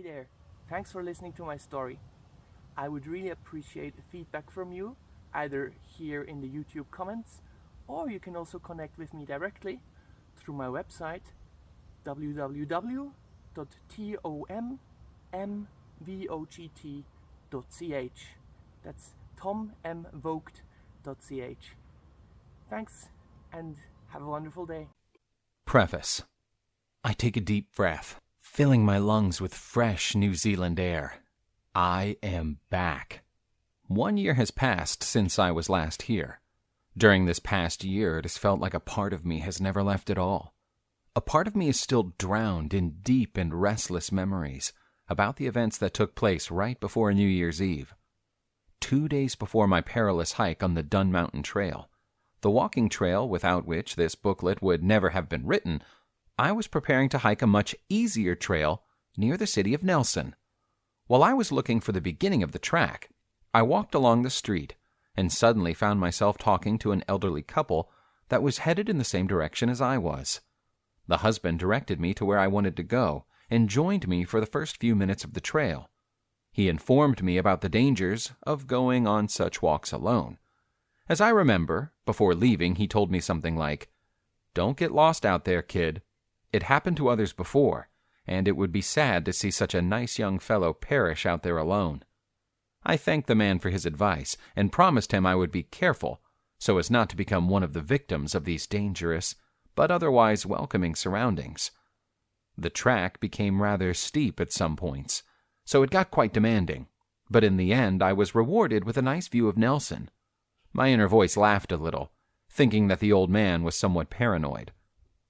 Hey there, thanks for listening to my story. I would really appreciate feedback from you, either here in the YouTube comments, or you can also connect with me directly through my website www.tommvogt.ch. That's tommvogt.ch. Thanks, and have a wonderful day. Preface. I take a deep breath, filling my lungs with fresh New Zealand air. I am back. 1 year has passed since I was last here. During this past year, it has felt like a part of me has never left at all. A part of me is still drowned in deep and restless memories about the events that took place right before New Year's Eve. 2 days before my perilous hike on the Dun Mountain Trail, the walking trail without which this booklet would never have been written, I was preparing to hike a much easier trail near the city of Nelson. While I was looking for the beginning of the track, I walked along the street and suddenly found myself talking to an elderly couple that was headed in the same direction as I was. The husband directed me to where I wanted to go and joined me for the first few minutes of the trail. He informed me about the dangers of going on such walks alone. As I remember, before leaving, he told me something like, "Don't get lost out there, kid. It happened to others before, and it would be sad to see such a nice young fellow perish out there alone." I thanked the man for his advice and promised him I would be careful so as not to become one of the victims of these dangerous but otherwise welcoming surroundings. The track became rather steep at some points, so it got quite demanding, but in the end I was rewarded with a nice view of Nelson. My inner voice laughed a little, thinking that the old man was somewhat paranoid.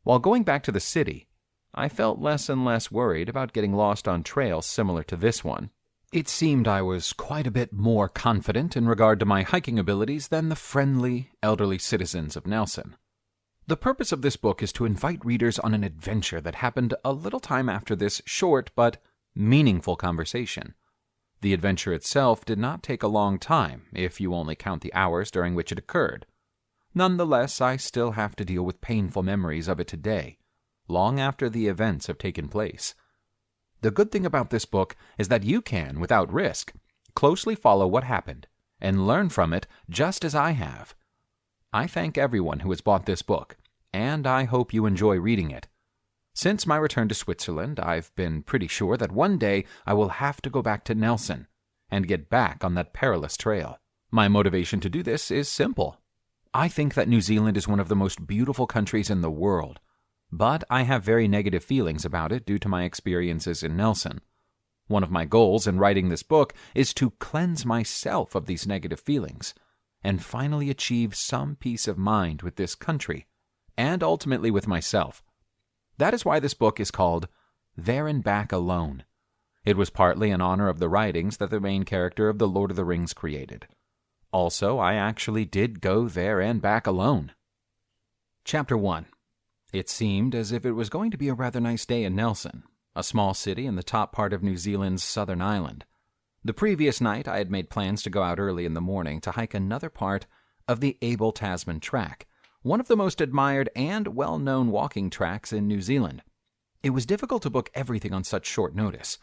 While going back to the city, I felt less and less worried about getting lost on trails similar to this one. It seemed I was quite a bit more confident in regard to my hiking abilities than the friendly, elderly citizens of Nelson. The purpose of this book is to invite readers on an adventure that happened a little time after this short but meaningful conversation. The adventure itself did not take a long time, if you only count the hours during which it occurred. Nonetheless, I still have to deal with painful memories of it today, long after the events have taken place. The good thing about this book is that you can, without risk, closely follow what happened and learn from it just as I have. I thank everyone who has bought this book, and I hope you enjoy reading it. Since my return to Switzerland, I've been pretty sure that one day I will have to go back to Nelson and get back on that perilous trail. My motivation to do this is simple. I think that New Zealand is one of the most beautiful countries in the world, but I have very negative feelings about it due to my experiences in Nelson. One of my goals in writing this book is to cleanse myself of these negative feelings and finally achieve some peace of mind with this country and ultimately with myself. That is why this book is called There and Back Alone. It was partly in honor of the writings that the main character of The Lord of the Rings created. Also, I actually did go there and back alone. Chapter 1. It seemed as if it was going to be a rather nice day in Nelson, a small city in the top part of New Zealand's southern island. The previous night, I had made plans to go out early in the morning to hike another part of the Abel Tasman Track, one of the most admired and well-known walking tracks in New Zealand. It was difficult to book everything on such short notice,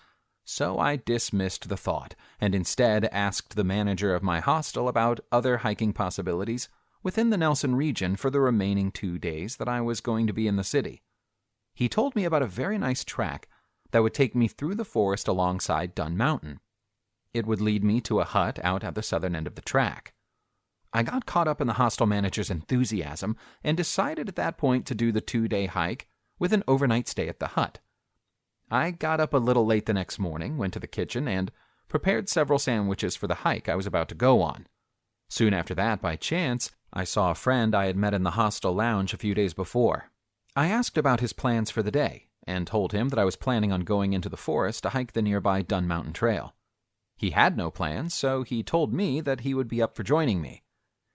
so I dismissed the thought and instead asked the manager of my hostel about other hiking possibilities within the Nelson region for the remaining 2 days that I was going to be in the city. He told me about a very nice track that would take me through the forest alongside Dun Mountain. It would lead me to a hut out at the southern end of the track. I got caught up in the hostel manager's enthusiasm and decided at that point to do the 2-day hike with an overnight stay at the hut. I got up a little late the next morning, went to the kitchen, and prepared several sandwiches for the hike I was about to go on. Soon after that, by chance, I saw a friend I had met in the hostel lounge a few days before. I asked about his plans for the day, and told him that I was planning on going into the forest to hike the nearby Dun Mountain Trail. He had no plans, so he told me that he would be up for joining me.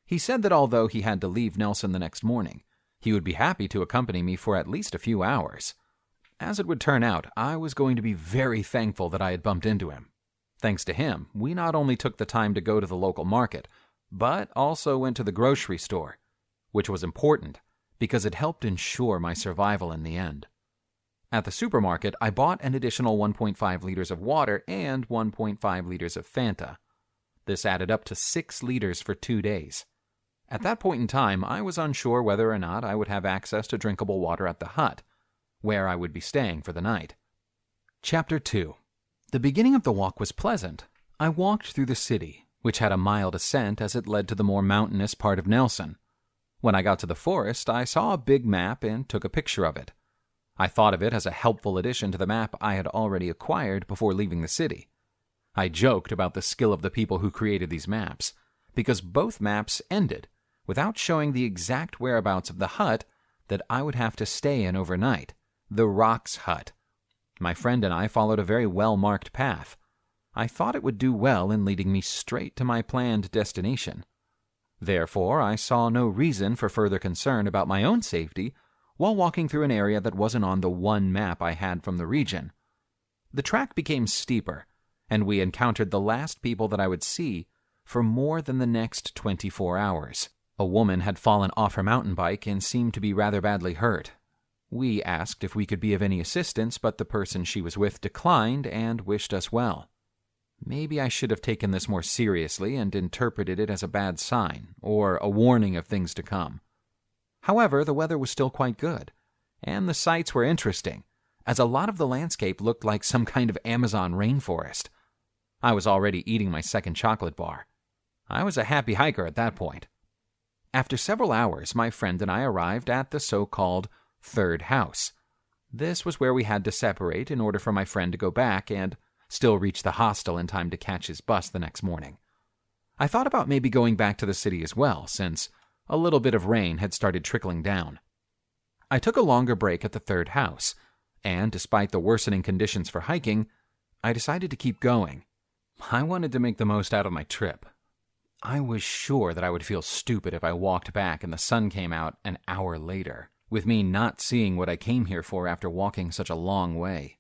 He said that although he had to leave Nelson the next morning, he would be happy to accompany me for at least a few hours. As it would turn out, I was going to be very thankful that I had bumped into him. Thanks to him, we not only took the time to go to the local market, but also went to the grocery store, which was important because it helped ensure my survival in the end. At the supermarket, I bought an additional 1.5 liters of water and 1.5 liters of Fanta. This added up to 6 liters for 2 days. At that point in time, I was unsure whether or not I would have access to drinkable water at the hut, where I would be staying for the night. Chapter 2. The beginning of the walk was pleasant. I walked through the city, which had a mild ascent as it led to the more mountainous part of Nelson. When I got to the forest, I saw a big map and took a picture of it. I thought of it as a helpful addition to the map I had already acquired before leaving the city. I joked about the skill of the people who created these maps, because both maps ended without showing the exact whereabouts of the hut that I would have to stay in overnight, the Rocks Hut. My friend and I followed a very well-marked path. I thought it would do well in leading me straight to my planned destination. Therefore, I saw no reason for further concern about my own safety while walking through an area that wasn't on the one map I had from the region. The track became steeper, and we encountered the last people that I would see for more than the next 24 hours. A woman had fallen off her mountain bike and seemed to be rather badly hurt. We asked if we could be of any assistance, but the person she was with declined and wished us well. Maybe I should have taken this more seriously and interpreted it as a bad sign, or a warning of things to come. However, the weather was still quite good, and the sights were interesting, as a lot of the landscape looked like some kind of Amazon rainforest. I was already eating my second chocolate bar. I was a happy hiker at that point. After several hours, my friend and I arrived at the so-called third house. This was where we had to separate in order for my friend to go back and still reach the hostel in time to catch his bus the next morning. I thought about maybe going back to the city as well, since a little bit of rain had started trickling down. I took a longer break at the third house, and despite the worsening conditions for hiking, I decided to keep going. I wanted to make the most out of my trip. I was sure that I would feel stupid if I walked back and the sun came out an hour later, with me not seeing what I came here for after walking such a long way.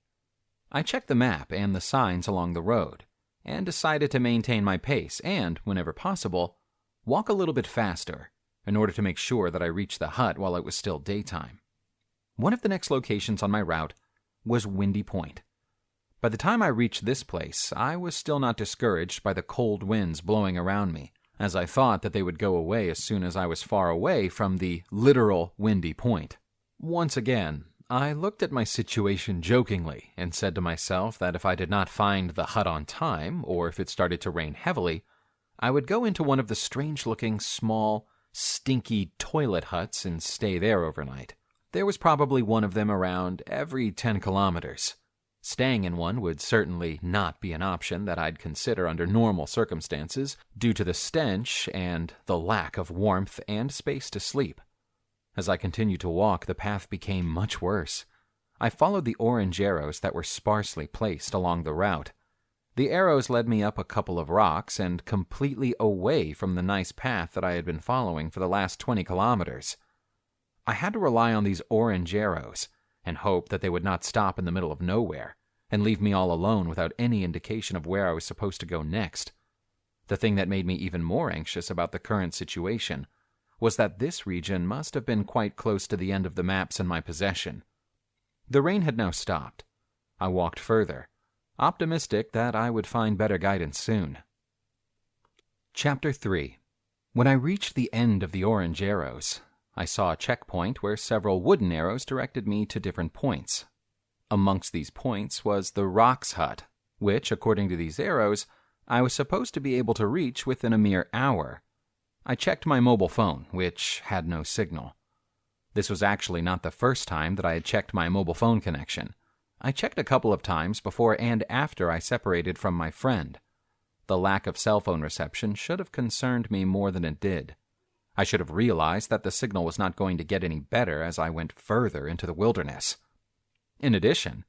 I checked the map and the signs along the road, and decided to maintain my pace and, whenever possible, walk a little bit faster in order to make sure that I reached the hut while it was still daytime. One of the next locations on my route was Windy Point. By the time I reached this place, I was still not discouraged by the cold winds blowing around me, as I thought that they would go away as soon as I was far away from the literal Windy Point. Once again, I looked at my situation jokingly and said to myself that if I did not find the hut on time, or if it started to rain heavily, I would go into one of the strange-looking, small, stinky toilet huts and stay there overnight. There was probably one of them around every 10 kilometers. Staying in one would certainly not be an option that I'd consider under normal circumstances due to the stench and the lack of warmth and space to sleep. As I continued to walk, the path became much worse. I followed the orange arrows that were sparsely placed along the route. The arrows led me up a couple of rocks and completely away from the nice path that I had been following for the last 20 kilometers. I had to rely on these orange arrows and hope that they would not stop in the middle of nowhere and leave me all alone without any indication of where I was supposed to go next. The thing that made me even more anxious about the current situation was that this region must have been quite close to the end of the maps in my possession. The rain had now stopped. I walked further, optimistic that I would find better guidance soon. Chapter 3. When I reached the end of the orange arrows, I saw a checkpoint where several wooden arrows directed me to different points. Amongst these points was the Rocks Hut, which, according to these arrows, I was supposed to be able to reach within a mere hour. I checked my mobile phone, which had no signal. This was actually not the first time that I had checked my mobile phone connection. I checked a couple of times before and after I separated from my friend. The lack of cell phone reception should have concerned me more than it did. I should have realized that the signal was not going to get any better as I went further into the wilderness. In addition,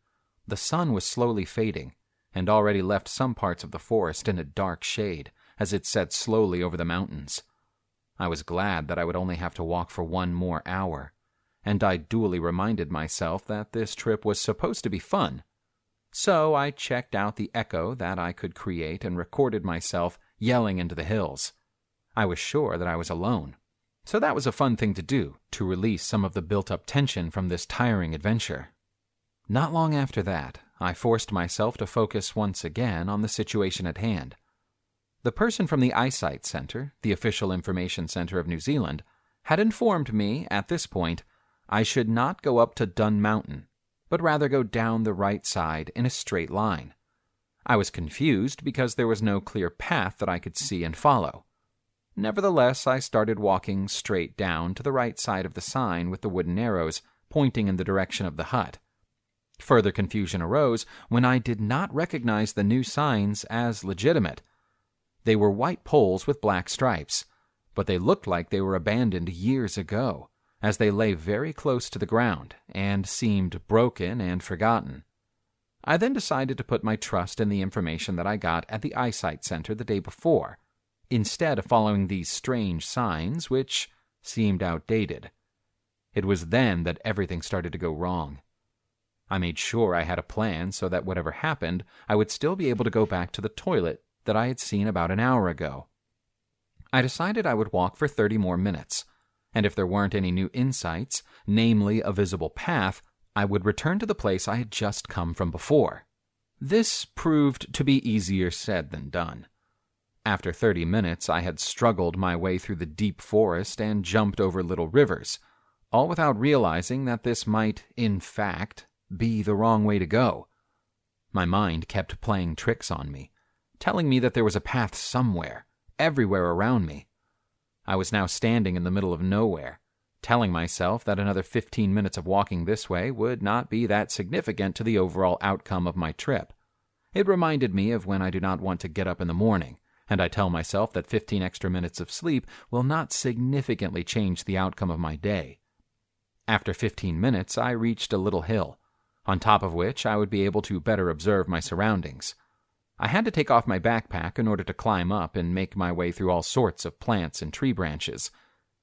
the sun was slowly fading and already left some parts of the forest in a dark shade as it set slowly over the mountains. I was glad that I would only have to walk for 1 more hour, and I duly reminded myself that this trip was supposed to be fun. So I checked out the echo that I could create and recorded myself yelling into the hills. I was sure that I was alone, so that was a fun thing to do, to release some of the built-up tension from this tiring adventure. Not long after that, I forced myself to focus once again on the situation at hand. The person from the Eyesight Centre, the official information centre of New Zealand, had informed me, at this point, I should not go up to Dun Mountain, but rather go down the right side in a straight line. I was confused because there was no clear path that I could see and follow. Nevertheless, I started walking straight down to the right side of the sign with the wooden arrows pointing in the direction of the hut. Further confusion arose when I did not recognize the new signs as legitimate. They were white poles with black stripes, but they looked like they were abandoned years ago, as they lay very close to the ground and seemed broken and forgotten. I then decided to put my trust in the information that I got at the Eyesight Center the day before, instead of following these strange signs, which seemed outdated. It was then that everything started to go wrong. I made sure I had a plan so that whatever happened, I would still be able to go back to the toilet that I had seen about an hour ago. I decided I would walk for 30 more minutes, and if there weren't any new insights, namely a visible path, I would return to the place I had just come from before. This proved to be easier said than done. After 30 minutes, I had struggled my way through the deep forest and jumped over little rivers, all without realizing that this might, in fact, be the wrong way to go. My mind kept playing tricks on me, telling me that there was a path somewhere, everywhere around me. I was now standing in the middle of nowhere, telling myself that another 15 minutes of walking this way would not be that significant to the overall outcome of my trip. It reminded me of when I do not want to get up in the morning, and I tell myself that 15 extra minutes of sleep will not significantly change the outcome of my day. After 15 minutes, I reached a little hill, on top of which I would be able to better observe my surroundings. I had to take off my backpack in order to climb up and make my way through all sorts of plants and tree branches,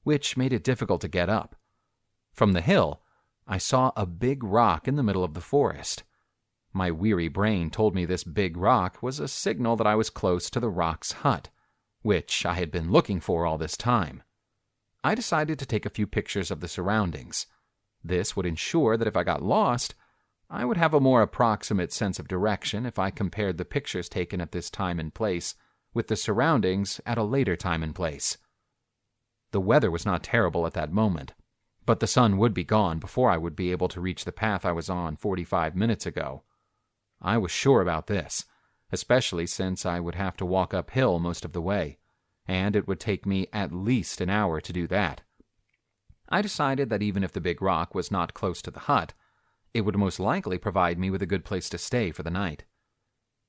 which made it difficult to get up. From the hill, I saw a big rock in the middle of the forest. My weary brain told me this big rock was a signal that I was close to the rock's hut, which I had been looking for all this time. I decided to take a few pictures of the surroundings. This would ensure that if I got lost, I would have a more approximate sense of direction if I compared the pictures taken at this time and place with the surroundings at a later time and place. The weather was not terrible at that moment, but the sun would be gone before I would be able to reach the path I was on 45 minutes ago. I was sure about this, especially since I would have to walk uphill most of the way, and it would take me at least an hour to do that. I decided that even if the big rock was not close to the hut, it would most likely provide me with a good place to stay for the night.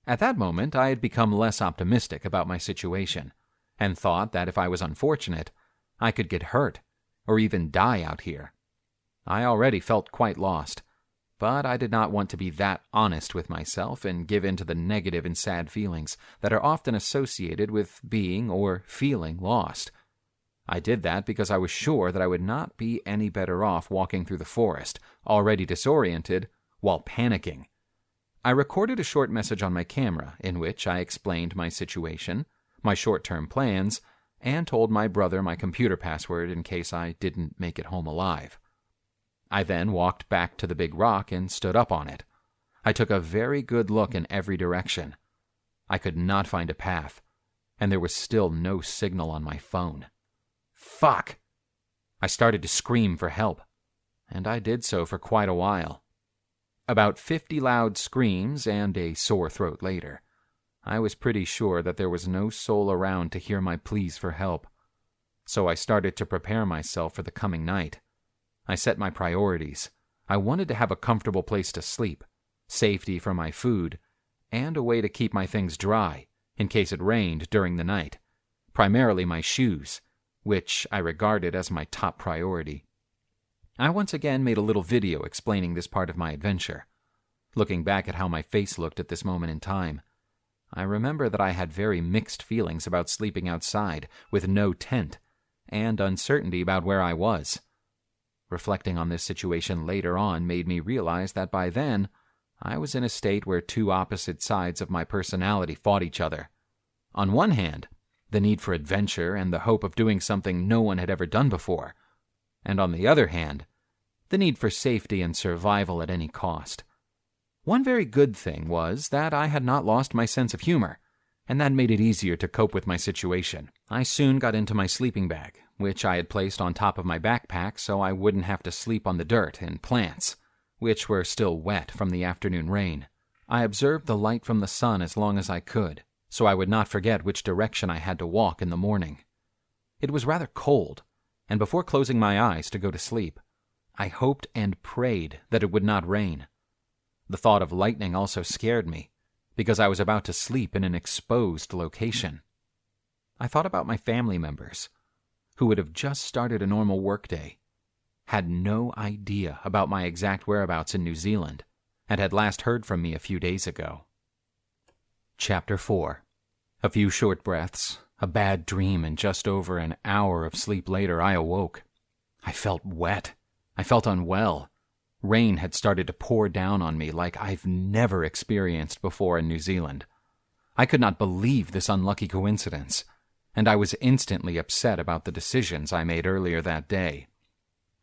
At that moment, I had become less optimistic about my situation, and thought that if I was unfortunate, I could get hurt, or even die out here. I already felt quite lost, but I did not want to be that honest with myself and give in to the negative and sad feelings that are often associated with being or feeling lost. I did that because I was sure that I would not be any better off walking through the forest, already disoriented, while panicking. I recorded a short message on my camera in which I explained my situation, my short-term plans, and told my brother my computer password in case I didn't make it home alive. I then walked back to the big rock and stood up on it. I took a very good look in every direction. I could not find a path, and there was still no signal on my phone. Fuck! I started to scream for help, and I did so for quite a while. About 50 loud screams and a sore throat later, I was pretty sure that there was no soul around to hear my pleas for help. So I started to prepare myself for the coming night. I set my priorities. I wanted to have a comfortable place to sleep, safety for my food, and a way to keep my things dry in case it rained during the night. Primarily my shoes, which I regarded as my top priority. I once again made a little video explaining this part of my adventure. Looking back at how my face looked at this moment in time, I remember that I had very mixed feelings about sleeping outside with no tent, and uncertainty about where I was. Reflecting on this situation later on made me realize that by then, I was in a state where two opposite sides of my personality fought each other. On one hand, the need for adventure and the hope of doing something no one had ever done before, and on the other hand, the need for safety and survival at any cost. One very good thing was that I had not lost my sense of humor, and that made it easier to cope with my situation. I soon got into my sleeping bag, which I had placed on top of my backpack so I wouldn't have to sleep on the dirt and plants, which were still wet from the afternoon rain. I observed the light from the sun as long as I could, so I would not forget which direction I had to walk in the morning. It was rather cold, and before closing my eyes to go to sleep, I hoped and prayed that it would not rain. The thought of lightning also scared me, because I was about to sleep in an exposed location. I thought about my family members, who would have just started a normal workday, had no idea about my exact whereabouts in New Zealand, and had last heard from me a few days ago. Chapter 4. A few short breaths, a bad dream, and just over an hour of sleep later I awoke. I felt wet. I felt unwell. Rain had started to pour down on me like I've never experienced before in New Zealand. I could not believe this unlucky coincidence, and I was instantly upset about the decisions I made earlier that day.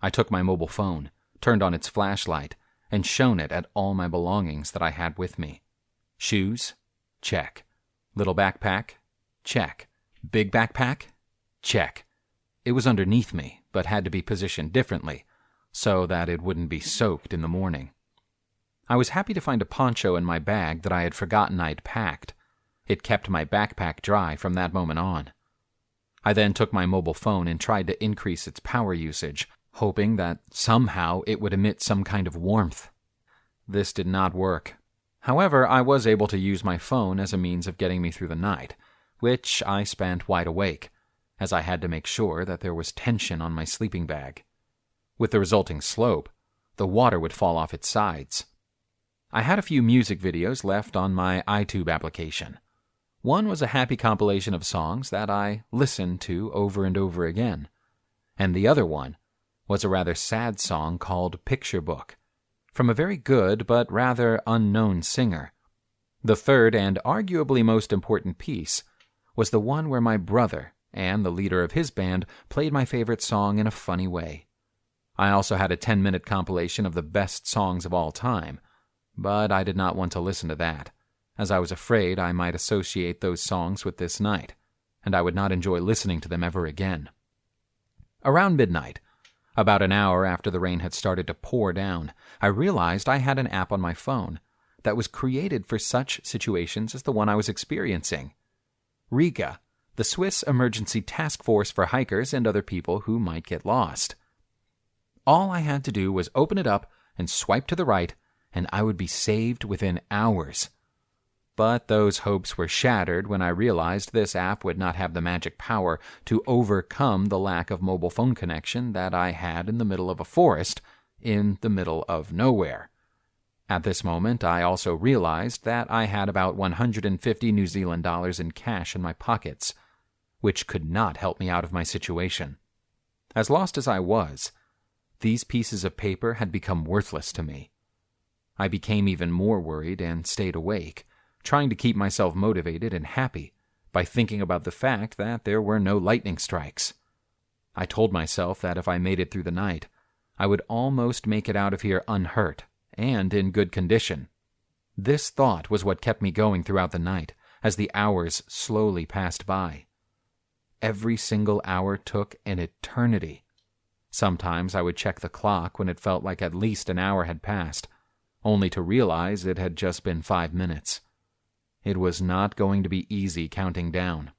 I took my mobile phone, turned on its flashlight, and shone it at all my belongings that I had with me. Shoes? Check. Little backpack? Check. Big backpack? Check. It was underneath me, but had to be positioned differently, so that it wouldn't be soaked in the morning. I was happy to find a poncho in my bag that I had forgotten I'd packed. It kept my backpack dry from that moment on. I then took my mobile phone and tried to increase its power usage, hoping that somehow it would emit some kind of warmth. This did not work. However, I was able to use my phone as a means of getting me through the night, which I spent wide awake, as I had to make sure that there was tension on my sleeping bag. With the resulting slope, the water would fall off its sides. I had a few music videos left on my iTunes application. One was a happy compilation of songs that I listened to over and over again, and the other one was a rather sad song called Picture Book, from a very good but rather unknown singer. The third and arguably most important piece was the one where my brother and the leader of his band played my favorite song in a funny way. I also had a 10-minute compilation of the best songs of all time, but I did not want to listen to that, as I was afraid I might associate those songs with this night, and I would not enjoy listening to them ever again. Around midnight, about an hour after the rain had started to pour down, I realized I had an app on my phone that was created for such situations as the one I was experiencing. Riga, the Swiss Emergency Task Force for hikers and other people who might get lost. All I had to do was open it up and swipe to the right, and I would be saved within hours. But those hopes were shattered when I realized this app would not have the magic power to overcome the lack of mobile phone connection that I had in the middle of a forest, in the middle of nowhere. At this moment, I also realized that I had about 150 New Zealand dollars in cash in my pockets, which could not help me out of my situation. As lost as I was, these pieces of paper had become worthless to me. I became even more worried and stayed awake, trying to keep myself motivated and happy by thinking about the fact that there were no lightning strikes. I told myself that if I made it through the night, I would almost make it out of here unhurt and in good condition. This thought was what kept me going throughout the night as the hours slowly passed by. Every single hour took an eternity. Sometimes I would check the clock when it felt like at least an hour had passed, only to realize it had just been 5 minutes. It was not going to be easy counting down.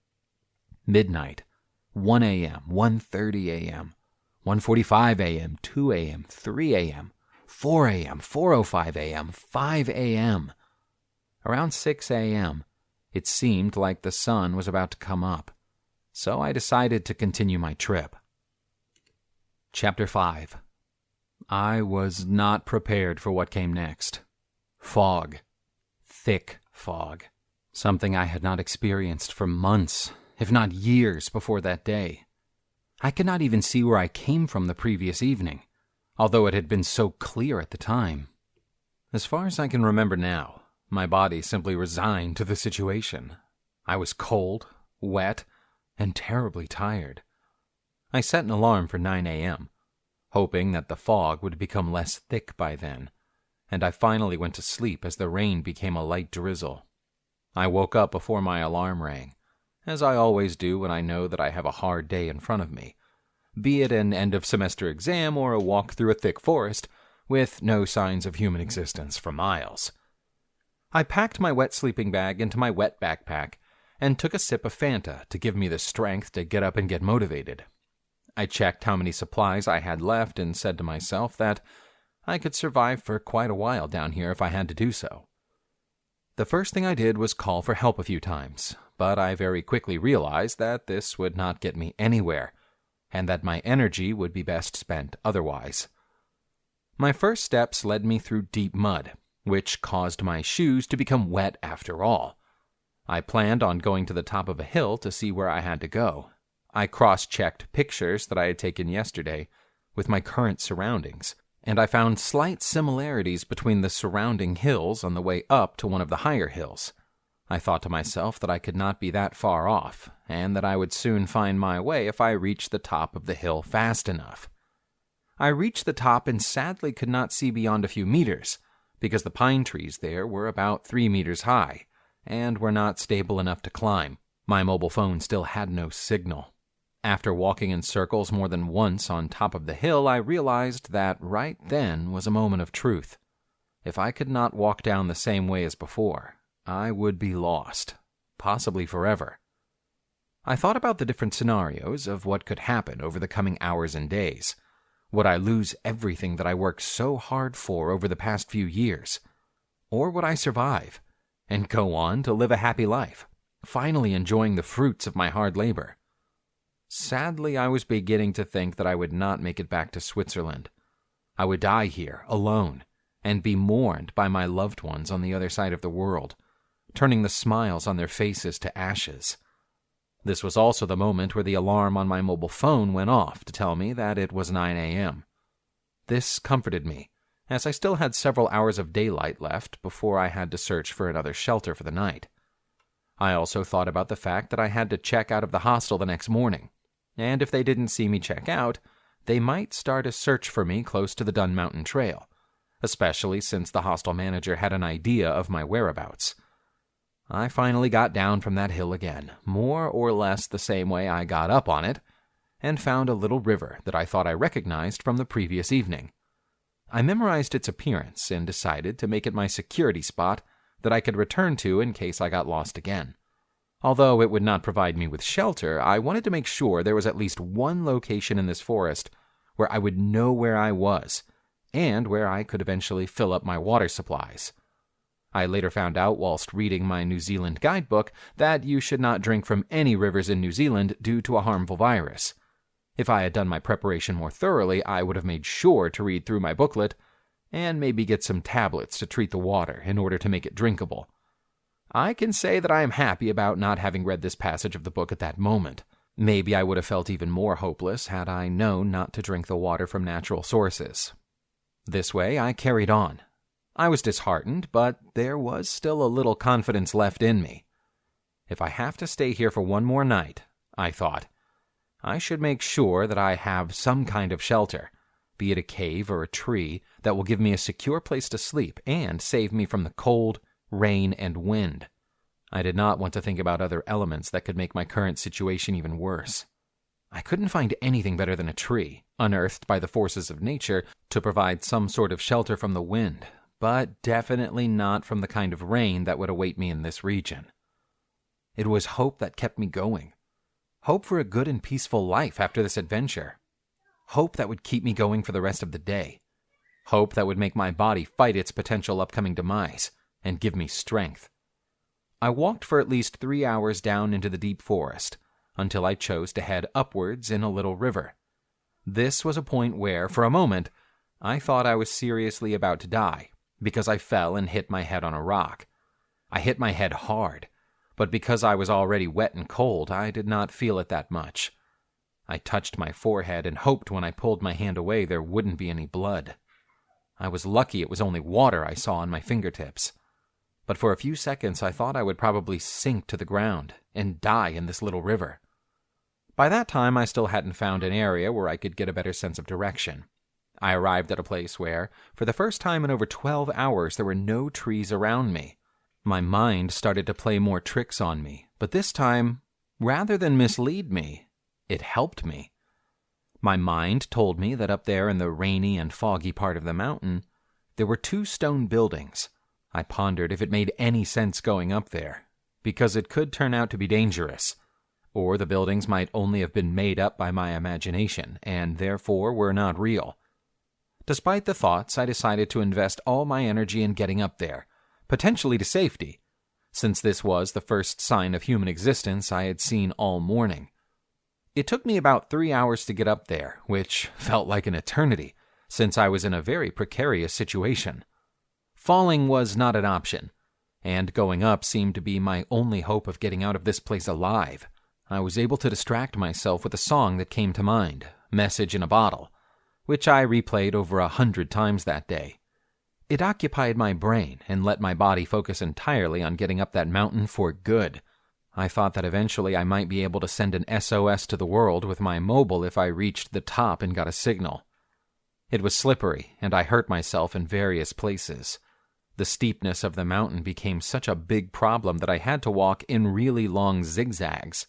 Midnight, 1 a.m., 1:30 a.m., 1:45 a.m., 2 a.m., 3 a.m., 4 a.m., 4:05 a.m., 5 a.m. Around 6 a.m., it seemed like the sun was about to come up, so I decided to continue my trip. Chapter 5. I was not prepared for what came next. Fog. Thick fog. Something I had not experienced for months, if not years, before that day. I could not even see where I came from the previous evening, although it had been so clear at the time. As far as I can remember now, my body simply resigned to the situation. I was cold, wet, and terribly tired. I set an alarm for 9 a.m., hoping that the fog would become less thick by then, and I finally went to sleep as the rain became a light drizzle. I woke up before my alarm rang, as I always do when I know that I have a hard day in front of me, be it an end-of-semester exam or a walk through a thick forest with no signs of human existence for miles. I packed my wet sleeping bag into my wet backpack and took a sip of Fanta to give me the strength to get up and get motivated. I checked how many supplies I had left and said to myself that I could survive for quite a while down here if I had to do so. The first thing I did was call for help a few times, but I very quickly realized that this would not get me anywhere, and that my energy would be best spent otherwise. My first steps led me through deep mud, which caused my shoes to become wet after all. I planned on going to the top of a hill to see where I had to go. I cross-checked pictures that I had taken yesterday with my current surroundings, and I found slight similarities between the surrounding hills on the way up to one of the higher hills. I thought to myself that I could not be that far off, and that I would soon find my way if I reached the top of the hill fast enough. I reached the top and sadly could not see beyond a few meters, because the pine trees there were about 3 meters high, and were not stable enough to climb. My mobile phone still had no signal. After walking in circles more than once on top of the hill, I realized that right then was a moment of truth. If I could not walk down the same way as before, I would be lost, possibly forever. I thought about the different scenarios of what could happen over the coming hours and days. Would I lose everything that I worked so hard for over the past few years? Or would I survive and go on to live a happy life, finally enjoying the fruits of my hard labor? Sadly, I was beginning to think that I would not make it back to Switzerland. I would die here, alone, and be mourned by my loved ones on the other side of the world, turning the smiles on their faces to ashes. This was also the moment where the alarm on my mobile phone went off to tell me that it was 9 a.m. This comforted me, as I still had several hours of daylight left before I had to search for another shelter for the night. I also thought about the fact that I had to check out of the hostel the next morning, and if they didn't see me check out, they might start a search for me close to the Dun Mountain Trail, especially since the hostel manager had an idea of my whereabouts. I finally got down from that hill again, more or less the same way I got up on it, and found a little river that I thought I recognized from the previous evening. I memorized its appearance and decided to make it my security spot that I could return to in case I got lost again. Although it would not provide me with shelter, I wanted to make sure there was at least one location in this forest where I would know where I was, and where I could eventually fill up my water supplies. I later found out whilst reading my New Zealand guidebook that you should not drink from any rivers in New Zealand due to a harmful virus. If I had done my preparation more thoroughly, I would have made sure to read through my booklet and maybe get some tablets to treat the water in order to make it drinkable. I can say that I am happy about not having read this passage of the book at that moment. Maybe I would have felt even more hopeless had I known not to drink the water from natural sources. This way, I carried on. I was disheartened, but there was still a little confidence left in me. If I have to stay here for one more night, I thought, I should make sure that I have some kind of shelter, be it a cave or a tree, that will give me a secure place to sleep and save me from the cold, rain, and wind. I did not want to think about other elements that could make my current situation even worse. I couldn't find anything better than a tree, unearthed by the forces of nature, to provide some sort of shelter from the wind, but definitely not from the kind of rain that would await me in this region. It was hope that kept me going. Hope for a good and peaceful life after this adventure. Hope that would keep me going for the rest of the day. Hope that would make my body fight its potential upcoming demise and give me strength. I walked for at least 3 hours down into the deep forest, until I chose to head upwards in a little river. This was a point where, for a moment, I thought I was seriously about to die, because I fell and hit my head on a rock. I hit my head hard, but because I was already wet and cold, I did not feel it that much. I touched my forehead and hoped when I pulled my hand away there wouldn't be any blood. I was lucky it was only water I saw on my fingertips. But for a few seconds I thought I would probably sink to the ground and die in this little river. By that time I still hadn't found an area where I could get a better sense of direction. I arrived at a place where, for the first time in over 12 hours, there were no trees around me. My mind started to play more tricks on me, but this time, rather than mislead me, it helped me. My mind told me that up there in the rainy and foggy part of the mountain, there were 2 stone buildings. I pondered if it made any sense going up there, because it could turn out to be dangerous, or the buildings might only have been made up by my imagination, and therefore were not real. Despite the thoughts, I decided to invest all my energy in getting up there, potentially to safety, since this was the first sign of human existence I had seen all morning. It took me about 3 hours to get up there, which felt like an eternity, since I was in a very precarious situation. Falling was not an option, and going up seemed to be my only hope of getting out of this place alive. I was able to distract myself with a song that came to mind, Message in a Bottle, which I replayed over 100 times that day. It occupied my brain and let my body focus entirely on getting up that mountain for good. I thought that eventually I might be able to send an SOS to the world with my mobile if I reached the top and got a signal. It was slippery, and I hurt myself in various places. The steepness of the mountain became such a big problem that I had to walk in really long zigzags.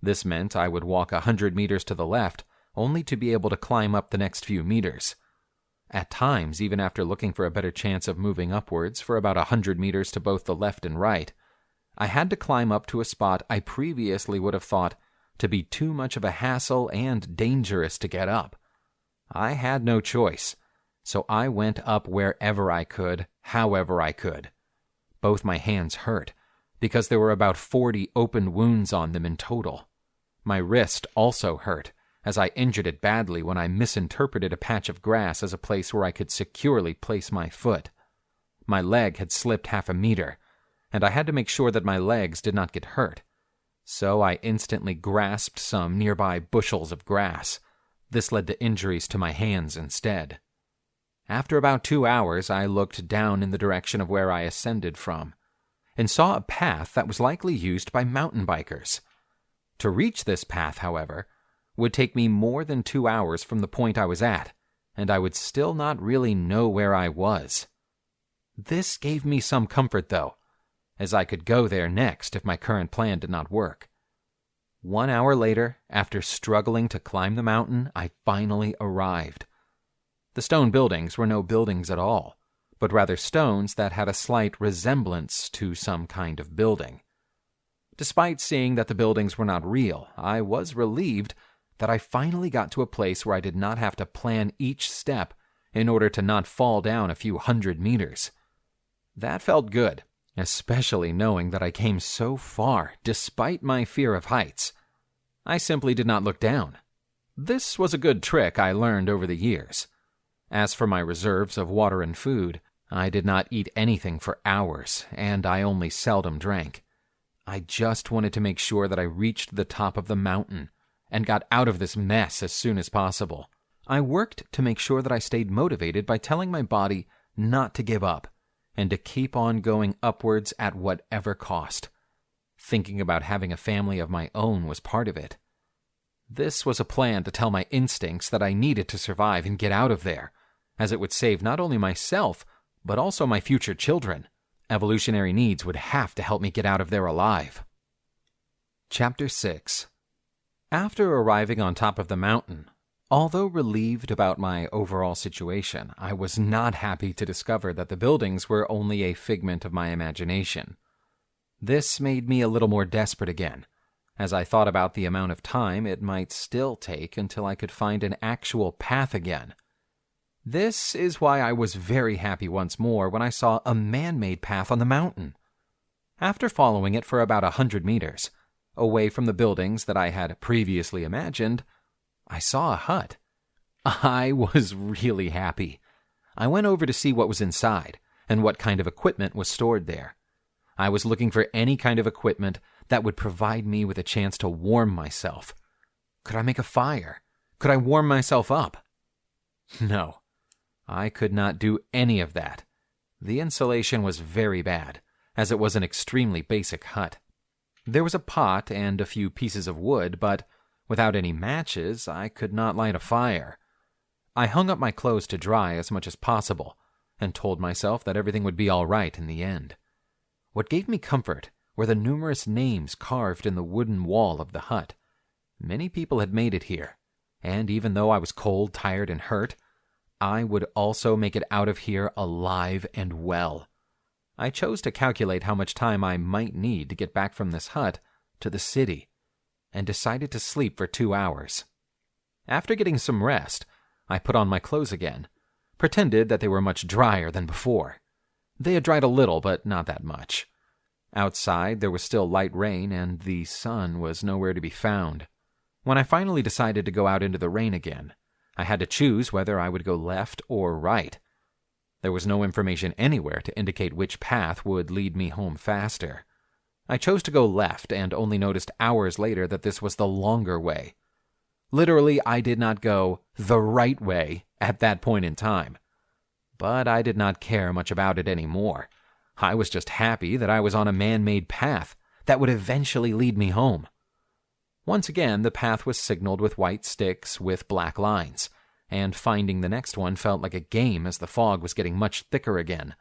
This meant I would walk 100 meters to the left, only to be able to climb up the next few meters. At times, even after looking for a better chance of moving upwards for about 100 meters to both the left and right, I had to climb up to a spot I previously would have thought to be too much of a hassle and dangerous to get up. I had no choice, so I went up wherever I could, however I could. Both my hands hurt, because there were about 40 open wounds on them in total. My wrist also hurt, as I injured it badly when I misinterpreted a patch of grass as a place where I could securely place my foot. My leg had slipped 1/2 meter, and I had to make sure that my legs did not get hurt. So I instantly grasped some nearby bushels of grass. This led to injuries to my hands instead. After about 2 hours, I looked down in the direction of where I ascended from, and saw a path that was likely used by mountain bikers. To reach this path, however, would take me more than 2 hours from the point I was at, and I would still not really know where I was. This gave me some comfort, though, as I could go there next if my current plan did not work. 1 hour later, after struggling to climb the mountain, I finally arrived. The stone buildings were no buildings at all, but rather stones that had a slight resemblance to some kind of building. Despite seeing that the buildings were not real, I was relieved that I finally got to a place where I did not have to plan each step in order to not fall down a few 100 meters. That felt good, especially knowing that I came so far despite my fear of heights. I simply did not look down. This was a good trick I learned over the years. As for my reserves of water and food, I did not eat anything for hours, and I only seldom drank. I just wanted to make sure that I reached the top of the mountain and got out of this mess as soon as possible. I worked to make sure that I stayed motivated by telling my body not to give up and to keep on going upwards at whatever cost. Thinking about having a family of my own was part of it. This was a plan to tell my instincts that I needed to survive and get out of there, as it would save not only myself, but also my future children. Evolutionary needs would have to help me get out of there alive. Chapter 6. After arriving on top of the mountain, although relieved about my overall situation, I was not happy to discover that the buildings were only a figment of my imagination. This made me a little more desperate again, as I thought about the amount of time it might still take until I could find an actual path again. This is why I was very happy once more when I saw a man-made path on the mountain. After following it for about 100 meters, away from the buildings that I had previously imagined, I saw a hut. I was really happy. I went over to see what was inside and what kind of equipment was stored there. I was looking for any kind of equipment that would provide me with a chance to warm myself. Could I make a fire? Could I warm myself up? No, I could not do any of that. The insulation was very bad, as it was an extremely basic hut. There was a pot and a few pieces of wood, but without any matches, I could not light a fire. I hung up my clothes to dry as much as possible and told myself that everything would be all right in the end. What gave me comfort were the numerous names carved in the wooden wall of the hut. Many people had made it here, and even though I was cold, tired, and hurt, I would also make it out of here alive and well. I chose to calculate how much time I might need to get back from this hut to the city, and decided to sleep for 2 hours. After getting some rest, I put on my clothes again, pretended that they were much drier than before. They had dried a little, but not that much. Outside, there was still light rain, and the sun was nowhere to be found. When I finally decided to go out into the rain again, I had to choose whether I would go left or right. There was no information anywhere to indicate which path would lead me home faster. I chose to go left and only noticed hours later that this was the longer way. Literally, I did not go the right way at that point in time. But I did not care much about it anymore. I was just happy that I was on a man-made path that would eventually lead me home. Once again, the path was signaled with white sticks with black lines, and finding the next one felt like a game as the fog was getting much thicker again.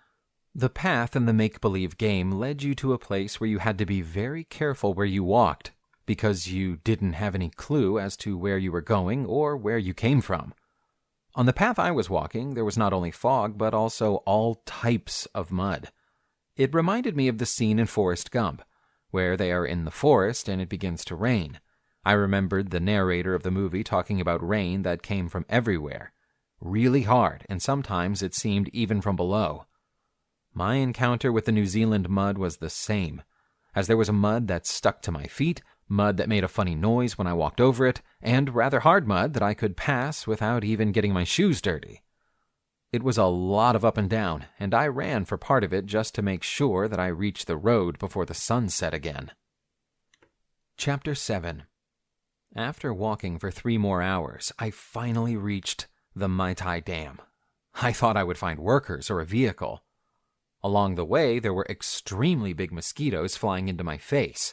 The path in the make-believe game led you to a place where you had to be very careful where you walked, because you didn't have any clue as to where you were going or where you came from. On the path I was walking, there was not only fog, but also all types of mud. It reminded me of the scene in Forrest Gump, where they are in the forest and it begins to rain. I remembered the narrator of the movie talking about rain that came from everywhere, really hard, and sometimes it seemed even from below. My encounter with the New Zealand mud was the same, as there was a mud that stuck to my feet, mud that made a funny noise when I walked over it, and rather hard mud that I could pass without even getting my shoes dirty. It was a lot of up and down, and I ran for part of it just to make sure that I reached the road before the sun set again. Chapter 7. After walking for 3 more hours, I finally reached the Mai Tai Dam. I thought I would find workers or a vehicle. Along the way, there were extremely big mosquitoes flying into my face.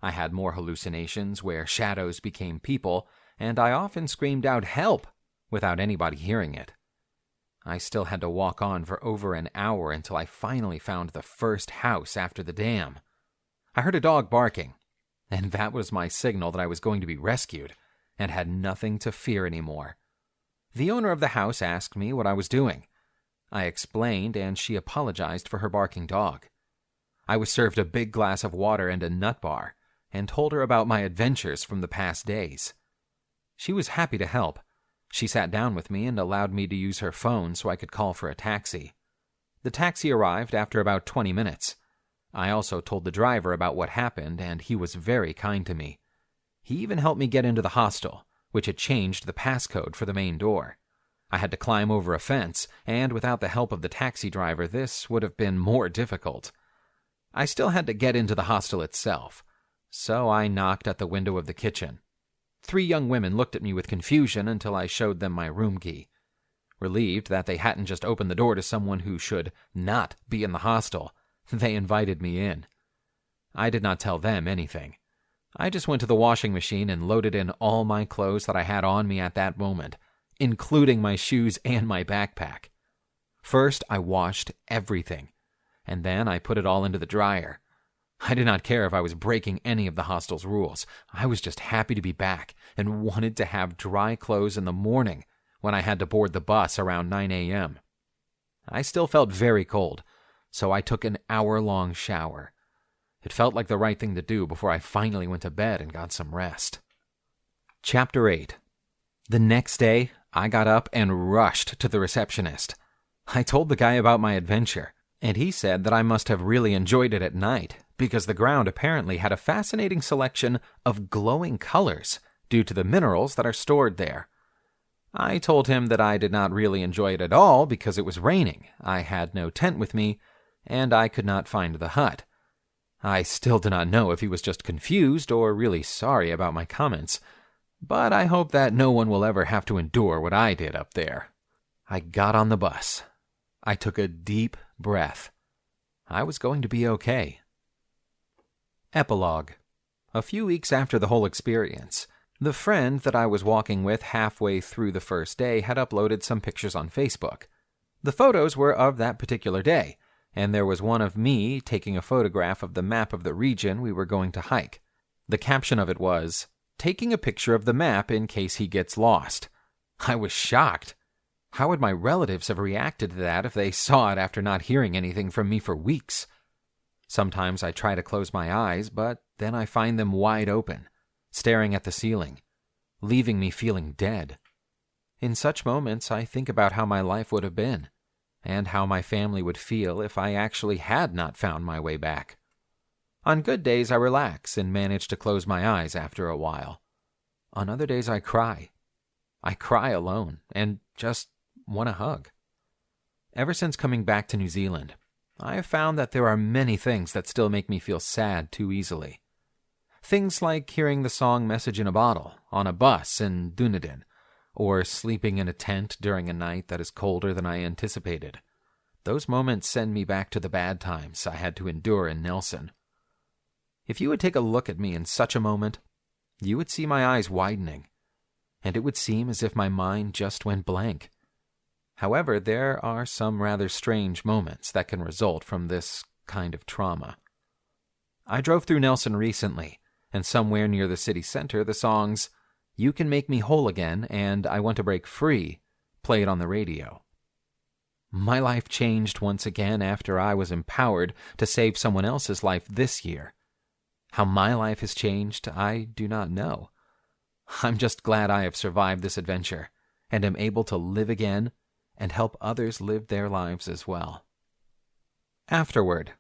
I had more hallucinations where shadows became people, and I often screamed out, "Help!" without anybody hearing it. I still had to walk on for over an hour until I finally found the first house after the dam. I heard a dog barking, and that was my signal that I was going to be rescued and had nothing to fear anymore. The owner of the house asked me what I was doing. I explained, and she apologized for her barking dog. I was served a big glass of water and a nut bar, and told her about my adventures from the past days. She was happy to help. She sat down with me and allowed me to use her phone so I could call for a taxi. The taxi arrived after about 20 minutes. I also told the driver about what happened, and he was very kind to me. He even helped me get into the hostel, which had changed the passcode for the main door. I had to climb over a fence, and without the help of the taxi driver, this would have been more difficult. I still had to get into the hostel itself, so I knocked at the window of the kitchen. 3 young women looked at me with confusion until I showed them my room key. Relieved that they hadn't just opened the door to someone who should not be in the hostel, they invited me in. I did not tell them anything. I just went to the washing machine and loaded in all my clothes that I had on me at that moment, including my shoes and my backpack. First, I washed everything, and then I put it all into the dryer. I did not care if I was breaking any of the hostel's rules. I was just happy to be back and wanted to have dry clothes in the morning when I had to board the bus around 9 a.m. I still felt very cold, so I took an hour-long shower. It felt like the right thing to do before I finally went to bed and got some rest. Chapter 8. The next day, I got up and rushed to the receptionist. I told the guy about my adventure, and he said that I must have really enjoyed it at night, because the ground apparently had a fascinating selection of glowing colors due to the minerals that are stored there. I told him that I did not really enjoy it at all because it was raining, I had no tent with me, and I could not find the hut. I still do not know if he was just confused or really sorry about my comments, but I hope that no one will ever have to endure what I did up there. I got on the bus. I took a deep breath. I was going to be okay. Epilogue. A few weeks after the whole experience, The friend that I was walking with halfway through the first day had uploaded some pictures on Facebook. The photos were of that particular day, and there was one of me taking a photograph of the map of the region we were going to hike. The caption of it was, "Taking a picture of the map in case he gets lost." I was shocked. How would my relatives have reacted to that if they saw it after not hearing anything from me for weeks? Sometimes I try to close my eyes, but then I find them wide open, staring at the ceiling, leaving me feeling dead. In such moments, I think about how my life would have been, and how my family would feel if I actually had not found my way back. On good days, I relax and manage to close my eyes after a while. On other days, I cry. I cry alone and just want a hug. Ever since coming back to New Zealand, I have found that there are many things that still make me feel sad too easily. Things like hearing the song Message in a Bottle on a bus in Dunedin, or sleeping in a tent during a night that is colder than I anticipated. Those moments send me back to the bad times I had to endure in Nelson. If you would take a look at me in such a moment, you would see my eyes widening, and it would seem as if my mind just went blank. However, there are some rather strange moments that can result from this kind of trauma. I drove through Nelson recently, and somewhere near the city center, the songs "You Can Make Me Whole Again" and "I Want to Break Free" played on the radio. My life changed once again after I was empowered to save someone else's life this year. How my life has changed, I do not know. I'm just glad I have survived this adventure and am able to live again and help others live their lives as well. Afterward.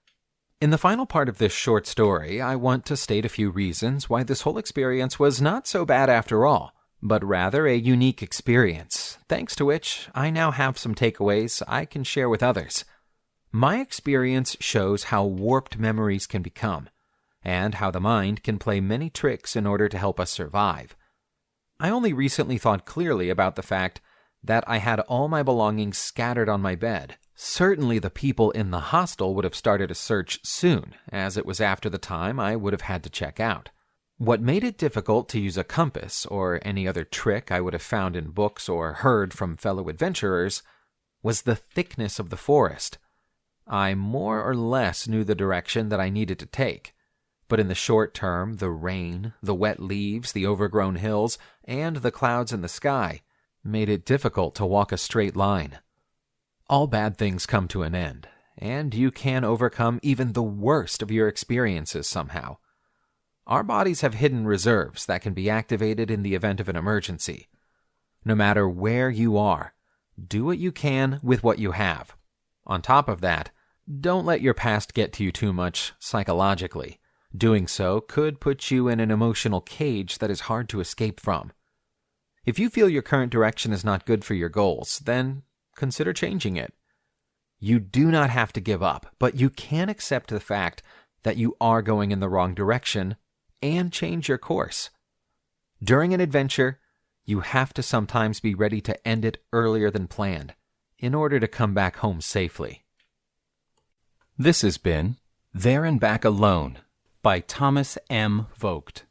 In the final part of this short story, I want to state a few reasons why this whole experience was not so bad after all, but rather a unique experience, thanks to which I now have some takeaways I can share with others. My experience shows how warped memories can become, and how the mind can play many tricks in order to help us survive. I only recently thought clearly about the fact that I had all my belongings scattered on my bed. Certainly the people in the hostel would have started a search soon, as it was after the time I would have had to check out. What made it difficult to use a compass or any other trick I would have found in books or heard from fellow adventurers was the thickness of the forest. I more or less knew the direction that I needed to take, but in the short term, the rain, the wet leaves, the overgrown hills, and the clouds in the sky made it difficult to walk a straight line. All bad things come to an end, and you can overcome even the worst of your experiences somehow. Our bodies have hidden reserves that can be activated in the event of an emergency. No matter where you are, do what you can with what you have. On top of that, don't let your past get to you too much psychologically. Doing so could put you in an emotional cage that is hard to escape from. If you feel your current direction is not good for your goals, then consider changing it. You do not have to give up, but you can accept the fact that you are going in the wrong direction and change your course. During an adventure, you have to sometimes be ready to end it earlier than planned in order to come back home safely. This has been There and Back Alone by Thomas M. Vogt.